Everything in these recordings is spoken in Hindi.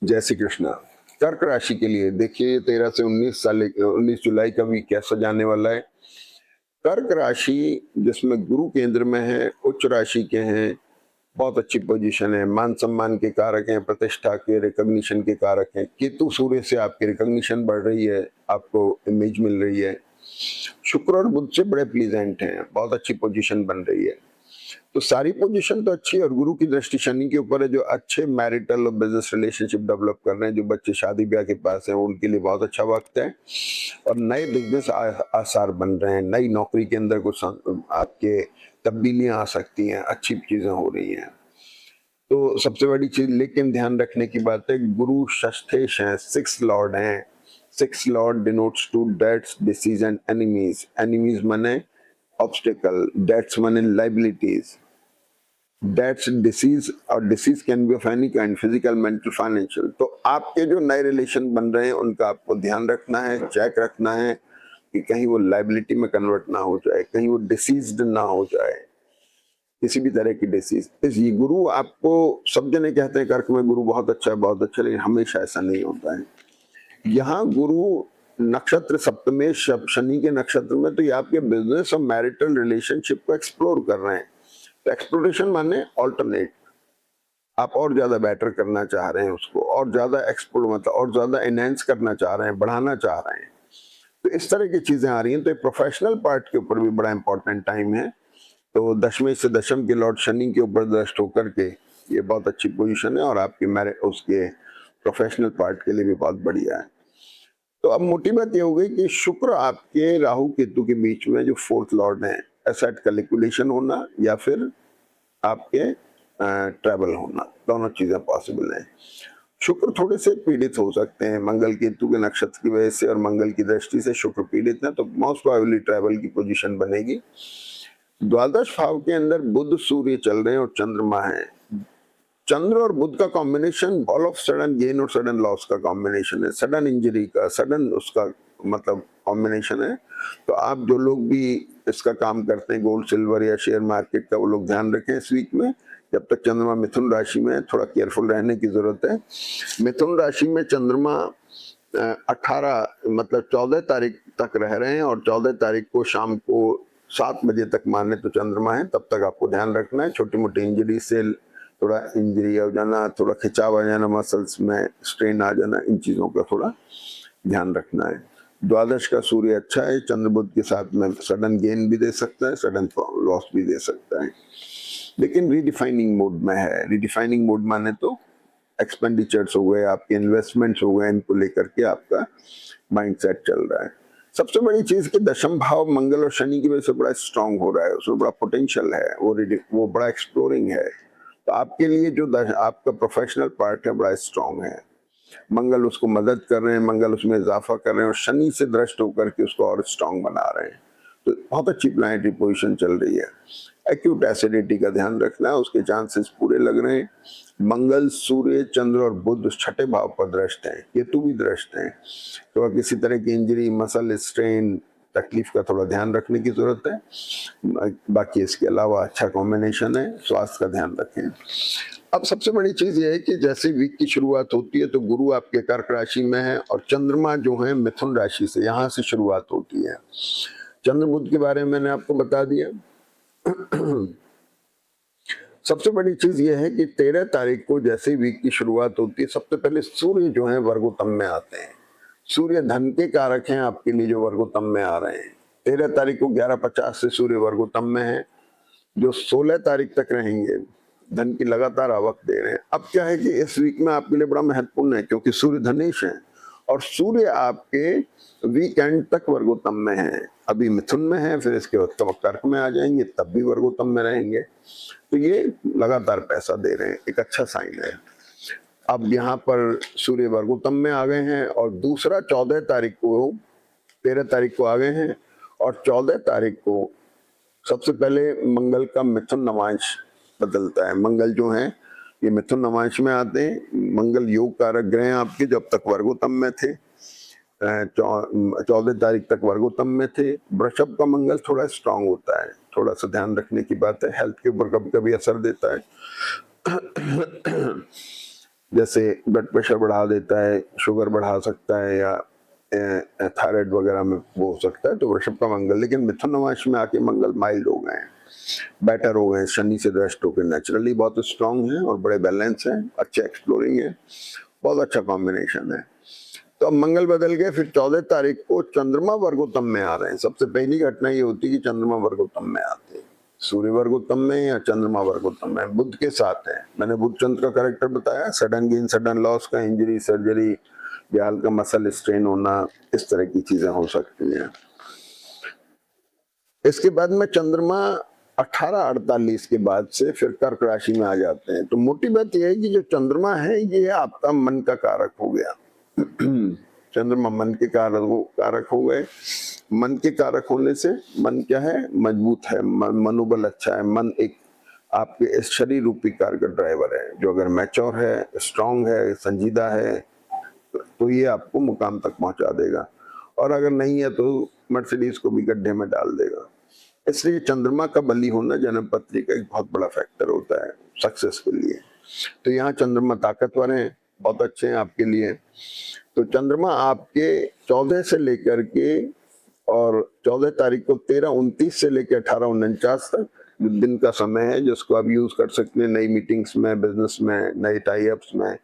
जय श्री कृष्णा। कर्क राशि के लिए देखिए 13 से 19 जुलाई का वीक कैसा जाने वाला है। कर्क राशि जिसमें गुरु केंद्र में है, उच्च राशि के हैं, बहुत अच्छी पोजीशन है, मान सम्मान के कारक हैं, प्रतिष्ठा के रिकॉग्निशन के कारक हैं। केतु सूर्य से आपकी रिकॉग्निशन बढ़ रही है, आपको इमेज मिल रही है। शुक्र और बुध से बड़े प्लीजेंट हैं, बहुत अच्छी पोजीशन बन रही है। तो सारी पोजीशन तो अच्छी है और गुरु की दृष्टि शनि के ऊपर है, जो अच्छे मैरिटल और बिजनेस रिलेशनशिप डेवलप कर रहे हैं, जो बच्चे शादी ब्याह के पास हैं उनके लिए बहुत अच्छा वक्त है। और नए बिजनेस आसार बन रहे हैं, नई नौकरी के अंदर कुछ आपके तब्दीलियां आ सकती हैं, अच्छी चीजें हो रही हैं। तो सबसे बड़ी चीज लेकिन ध्यान रखने की बात है, गुरु षष्ठेश हैं, 6 लॉर्ड हैं। 6 lord denotes to debts, disease and enemies. Enemies माने ऑब्स्टिकल, डेट्स माने लाइबिलिटीज। That's disease और disease can be of any kind, physical, mental, financial। तो आपके जो नए रिलेशन बन रहे हैं उनका आपको ध्यान रखना है, चेक रखना है कि कहीं वो लाइबिलिटी में कन्वर्ट ना हो जाए, कहीं वो डिसीज्ड ना हो जाए, किसी भी तरह की डिसीज। ये गुरु आपको, सब जने कहते हैं कर्क में गुरु बहुत अच्छा है बहुत अच्छा, लेकिन हमेशा ऐसा नहीं होता है। यहाँ गुरु नक्षत्र सप्तमेश शनि के नक्षत्र में, तो ये आपके बिजनेस और मैरिटल रिलेशनशिप को एक्सप्लोर कर रहे हैं। तो एक्सप्लोरेशन माने ऑल्टरनेट, आप और ज्यादा बेटर करना चाह रहे हैं उसको, और ज्यादा एक्सप्लोर मतलब और ज्यादा एनहेंस करना चाह रहे हैं, बढ़ाना चाह रहे हैं। तो इस तरह की चीजें आ रही हैं। तो प्रोफेशनल पार्ट के ऊपर भी बड़ा इंपॉर्टेंट टाइम है। तो दशमें से दशम के लॉर्ड शनि के ऊपर दृष्ट होकर के ये बहुत अच्छी पोजीशन है और आपके मैरिज उसके प्रोफेशनल पार्ट के लिए भी बहुत बढ़िया है। तो अब मोटी बात ये हो गई कि शुक्र आपके राहु केतु के बीच में जो फोर्थ लॉर्ड है, एसेट का लिक्विडेशन होना या फिर आपके ट्रैवल होना, दोनों चीजें पॉसिबल हैं। शुक्र थोड़े से पीड़ित हो सकते हैं मंगल केतु के नक्षत्र की वजह से, और मंगल की दृष्टि से शुक्र पीड़ित है, तो मोस्ट प्रोबेबली ट्रैवल की पोजीशन बनेगी। द्वादश भाव के अंदर बुध सूर्य चल रहे हैं और चंद्रमा है। चंद्र और बुध का combination all of sudden gain और सडन लॉस का कॉम्बिनेशन है, सडन इंजरी का, सडन उसका मतलब कॉम्बिनेशन है। तो आप जो लोग भी इसका काम करते हैं, गोल्ड सिल्वर या शेयर मार्केट का, वो लोग ध्यान रखें इस वीक में। जब तक चंद्रमा मिथुन राशि में है, थोड़ा केयरफुल रहने की जरूरत है। मिथुन राशि में चंद्रमा 18 मतलब 14 तारीख तक रह रहे हैं, और 14 तारीख को शाम को 7 बजे तक माने तो चंद्रमा है। तब तक आपको ध्यान रखना है, छोटी मोटी इंजरी से थोड़ा इंजरी हो जाना, थोड़ा खिंचाव आ जाना, मसल्स में स्ट्रेन आ जाना, इन चीजों का थोड़ा ध्यान रखना है। द्वादश का सूर्य अच्छा है, चंद्र बुध के साथ में सडन गेन भी दे सकता है, सडन लॉस भी दे सकता है, लेकिन रीडिफाइनिंग मोड में है। रीडिफाइनिंग मोड माने तो एक्सपेंडिचर्स हो गए, आपके इन्वेस्टमेंट्स हो गए, इनको लेकर के आपका माइंडसेट चल रहा है। सबसे बड़ी चीज कि दशम भाव मंगल और शनि की वजह से बड़ा स्ट्रांग हो रहा है, उसमें बड़ा पोटेंशियल है, वो बड़ा एक्सप्लोरिंग है। तो आपके लिए जो आपका प्रोफेशनल पार्ट है बड़ा स्ट्रांग है, मंगल उसको मदद कर रहे हैं, मंगल उसमें इजाफा कर रहे हैं, और शनि से दृष्ट होकर के उसको और स्ट्रांग बना रहे हैं। तो बहुत अच्छी प्लानिटरी पोजीशन चल रही है। एक्यूट एसिडिटी का ध्यान रखना है, उसके चांसेस पूरे लग रहे हैं। मंगल सूर्य चंद्र और बुध छठे भाव पर दृष्ट हैं, केतु भी दृष्ट हैं। तो किसी तरह की इंजरी, मसल स्ट्रेन, तकलीफ का थोड़ा ध्यान रखने की जरूरत है। बाकी इसके अलावा अच्छा कॉम्बिनेशन है, स्वास्थ्य का ध्यान रखें। अब सबसे बड़ी चीज ये है कि जैसे वीक की शुरुआत होती है तो गुरु आपके कर्क राशि में है और चंद्रमा जो है मिथुन राशि से, यहाँ से शुरुआत होती है। चंद्र बुध के बारे में मैंने आपको बता दिया। सबसे बड़ी चीज यह है कि 13 तारीख को जैसे वीक की शुरुआत होती है, सबसे पहले सूर्य जो है वर्गोत्तम में आते हैं। सूर्य धन के कारक हैं आपके लिए, जो वर्गोत्तम में आ रहे हैं। 13 तारीख को 11:50 से सूर्य वर्गोत्तम में है, जो 16 तारीख तक रहेंगे। धन की लगातार आवक दे रहे हैं। अब क्या है कि इस वीक में आपके लिए बड़ा महत्वपूर्ण है, क्योंकि सूर्य धनेश है और सूर्य आपके वीकेंड तक वर्गोत्तम में है। अभी मिथुन में है, फिर इसके बाद कर्क में आ जाएंगे, तब भी वर्गोत्तम में रहेंगे। तो ये लगातार पैसा दे रहे हैं, एक अच्छा साइन है। अब यहाँ पर सूर्य वर्गोत्तम में आ गए हैं, और दूसरा 14 तारीख को, 13 तारीख को आ गए हैं, और 14 तारीख को सबसे पहले मंगल का मिथुन नवांश बदलता है। मंगल जो है ये मिथुन नवांश में आते हैं। मंगल योग कारक ग्रह आपके जब तक वर्गोत्तम में थे, 14 तारीख तक वर्गोत्तम में थे। वृषभ का मंगल थोड़ा स्ट्रांग होता है, थोड़ा सा ध्यान रखने की बात है, हेल्थ के ऊपर कभी कभी असर देता है। जैसे ब्लड प्रेशर बढ़ा देता है, शुगर बढ़ा सकता है, या थायराइड वगैरह में वो हो सकता है। तो वृषभ का मंगल, लेकिन मिथुन नवांश में आके मंगल माइल्ड हो गए हैं, बेटर हो गए, शनि से दृष्ट होकर नेचुरली बहुत स्ट्रांग है और बड़े बैलेंस हैं, अच्छे एक्सप्लोरिंग है, बहुत अच्छा कॉम्बिनेशन है। तो अब मंगल बदल गए, फिर 14 तारीख को चंद्रमा वर्गोत्तम में आ रहे हैं। सबसे पहली घटना ये होती है कि चंद्रमा वर्गोत्तम में आते हैं। सूर्य वर्गोत्तम में या चंद्रमा वर्गोत्तम में, बुध के साथ है। मैंने बुध चंद्र का कैरेक्टर बताया, सडन गेन, सडन लॉस का, इंजरी, सर्जरी या हल्का मसल स्ट्रेन होना, इस तरह की चीजें हो सकती हैं। इसके बाद में चंद्रमा 1848 के बाद से फिर कर्क राशि में आ जाते हैं। तो मोटी बात यह है कि जो चंद्रमा है ये आपका मन का कारक हो गया। चंद्रमा मन के कारक हो गए। मन के कारक होने से मन क्या है, मजबूत है, मनोबल अच्छा है। मन एक आपके इस शरीर रूपी कार का ड्राइवर है, जो अगर मैच्योर है, स्ट्रांग है, संजीदा है, तो ये आपको मुकाम तक पहुंचा देगा, और अगर नहीं है तो मर्सिडीज को भी गड्ढे में डाल देगा। इसलिए चंद्रमा का बली होना जन्म पत्री का एक बहुत बड़ा फैक्टर होता है सक्सेस के लिए। तो यहाँ चंद्रमा ताकतवर हैं, बहुत अच्छे हैं आपके लिए। तो चंद्रमा आपके 14 से लेकर के, और 14 तारीख को 13-29 से लेकर 18-49 तक दिन का समय है, जिसको आप यूज कर सकते हैं नई मीटिंग्स में, बिजनेस में, नए टाई अप्स में,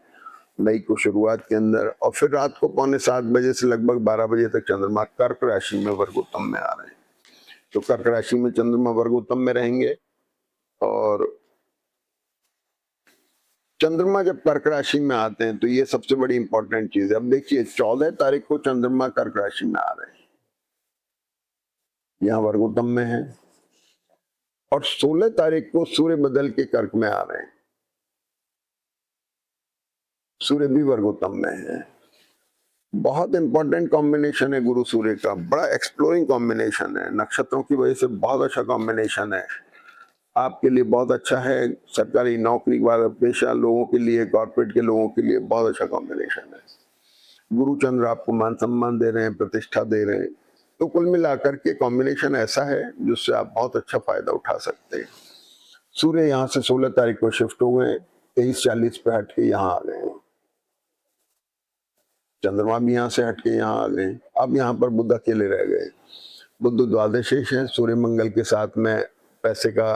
नई को शुरुआत के अंदर। और फिर रात को 6:45 से लगभग 12 बजे तक चंद्रमा कर्क राशि में वर्गोत्तम में आ रहे हैं। तो कर्क राशि में चंद्रमा वर्गोत्तम में रहेंगे, और चंद्रमा जब कर्क राशि में आते हैं तो ये सबसे बड़ी इंपॉर्टेंट चीज है। अब देखिए 14 तारीख को चंद्रमा कर्क राशि में आ रहे हैं, यहाँ वर्गोत्तम में है, और 16 तारीख को सूर्य बदल के कर्क में आ रहे हैं, सूर्य भी वर्गोत्तम में है। बहुत इंपॉर्टेंट कॉम्बिनेशन है गुरु सूर्य का, बड़ा एक्सप्लोरिंग कॉम्बिनेशन है, नक्षत्रों की वजह से बहुत अच्छा कॉम्बिनेशन है। आपके लिए बहुत अच्छा है, सरकारी नौकरी वाला पेशा लोगों के लिए, कॉर्पोरेट के लोगों के लिए बहुत अच्छा कॉम्बिनेशन है। गुरु चंद्र आपको मान सम्मान दे रहे हैं, प्रतिष्ठा दे रहे हैं। तो कुल मिलाकर के कॉम्बिनेशन ऐसा है जिससे आप बहुत अच्छा फायदा उठा सकते हैं। सूर्य यहाँ से 16 तारीख को शिफ्ट हो गए, 23:40 पे हट के यहाँ आ गए हैं। चंद्रमा भी यहाँ से हट के यहाँ आ गए। अब यहाँ पर बुध अकेले रह गए। बुध द्वादशेष है, सूर्य मंगल के साथ में पैसे का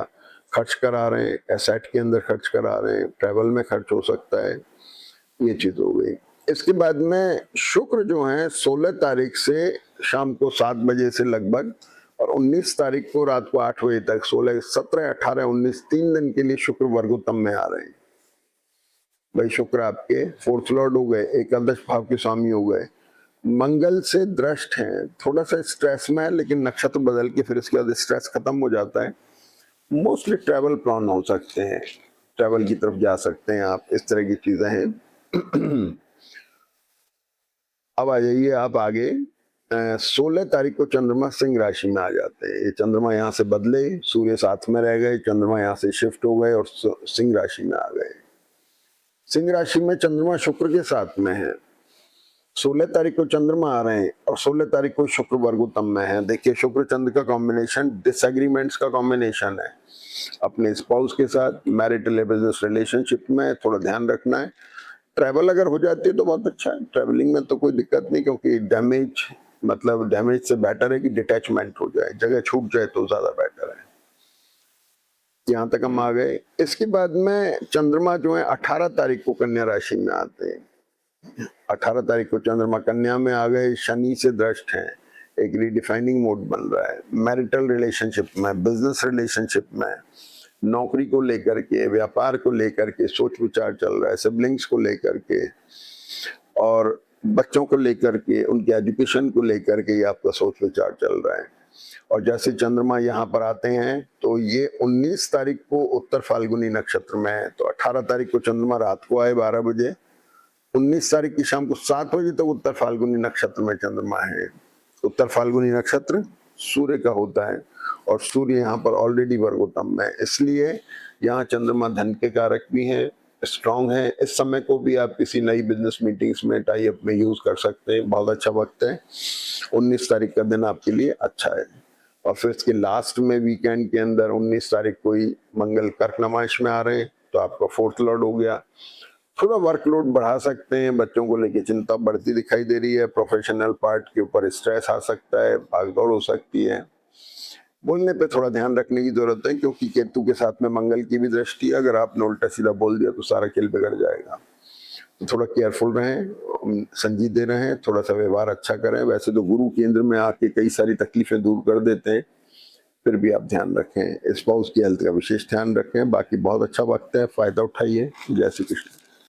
खर्च करा रहे हैं, एसेट के अंदर खर्च करा रहे हैं, ट्रैवल में खर्च हो सकता है, ये चीज हो गई। इसके बाद में शुक्र जो है 16 तारीख से शाम को 7 बजे से लगभग, और 19 तारीख को रात को 8 बजे तक, 16, 17, 18, 19 3 दिन के लिए शुक्र वर्गोत्तम में आ रहे हैं। भाई शुक्र आपके 4th लॉर्ड हो गए, एकादश भाव के स्वामी हो गए, मंगल से दृष्ट हैं, थोड़ा सा स्ट्रेस में है, लेकिन नक्षत्र बदल के फिर इसके बाद स्ट्रेस खत्म हो जाता है। मोस्टली ट्रैवल प्लान हो सकते हैं, ट्रैवल की तरफ जा सकते हैं आप, इस तरह की चीजें हैं। अब आ जाइए आप आगे। 16 तारीख को चंद्रमा सिंह राशि में आ जाते हैं। ये चंद्रमा यहाँ से बदले, सूर्य साथ में रह गए, चंद्रमा यहाँ से शिफ्ट हो गए और सिंह राशि में आ गए। सिंह राशि में चंद्रमा शुक्र के साथ में है। 16 तारीख को चंद्रमा आ रहे हैं और 16 तारीख को शुक्र वर्गोत्तम में है। देखिए शुक्र चंद्र का कॉम्बिनेशन डिसएग्रीमेंट्स का कॉम्बिनेशन है। अपने स्पाउस के साथ मैरिटल बिजनेस रिलेशनशिप में थोड़ा ध्यान रखना है। ट्रैवल अगर हो जाती है तो बहुत अच्छा है, ट्रैवलिंग में तो कोई दिक्कत नहीं, क्योंकि डैमेज से बेटर है कि डिटैचमेंट हो जाए, जगह छूट जाए तो ज्यादा बेटर है। यहाँ तक हम आ गए। इसके बाद में चंद्रमा जो है 18 तारीख को कन्या राशि में आते हैं। 18 तारीख को चंद्रमा कन्या में आ गए, शनि से दृष्ट हैं, एक रीडिफाइनिंग मोड बन रहा है। मैरिटल रिलेशनशिप में, बिजनेस रिलेशनशिप में, नौकरी को लेकर के, व्यापार को लेकर के सोच विचार चल रहा है, सिबलिंग्स को लेकर के और बच्चों को लेकर के, उनके एजुकेशन को लेकर के ये आपका सोच विचार चल रहा है। और जैसे चंद्रमा यहाँ पर आते हैं तो ये 19 तारीख को उत्तर फाल्गुनी नक्षत्र में है। तो 18 तारीख को चंद्रमा रात को आए 12 बजे, 19 तारीख की शाम को 7 बजे तक उत्तर फाल्गुनी नक्षत्र में चंद्रमा है। उत्तर फाल्गुनी नक्षत्र सूर्य का होता है और सूर्य यहाँ पर ऑलरेडी वर्गोत्तम में है, इसलिए यहाँ चंद्रमा धन के कारक भी हैं, स्ट्रांग है। इस समय को भी आप किसी नई बिजनेस मीटिंग्स में, टाई अप में यूज कर सकते हैं, बहुत अच्छा वक्त है। 19 तारीख का दिन आपके लिए अच्छा है। और फिर इसके लास्ट में वीकेंड के अंदर 19 तारीख को ही मंगल कर्क नमाइश में आ रहे हैं, तो आपका 4th लॉर्ड हो गया। थोड़ा वर्कलोड बढ़ा सकते हैं, बच्चों को लेके चिंता बढ़ती दिखाई दे रही है, प्रोफेशनल पार्ट के ऊपर स्ट्रेस आ सकता है, भागदौड़ हो सकती है। बोलने पे थोड़ा ध्यान रखने की जरूरत है, क्योंकि केतु के साथ में मंगल की भी दृष्टि है। अगर आपने उल्टा सीधा बोल दिया तो सारा खेल बिगड़ जाएगा। तो थोड़ा केयरफुल रहें, संजीदे रहें, थोड़ा सा व्यवहार अच्छा करें। वैसे तो गुरु केंद्र में आके कई सारी तकलीफें दूर कर देते हैं, फिर भी आप ध्यान रखें। स्पाउस की हेल्थ का विशेष ध्यान रखें। बाकी बहुत अच्छा वक्त है, फायदा उठाइए। जय श्री कृष्ण।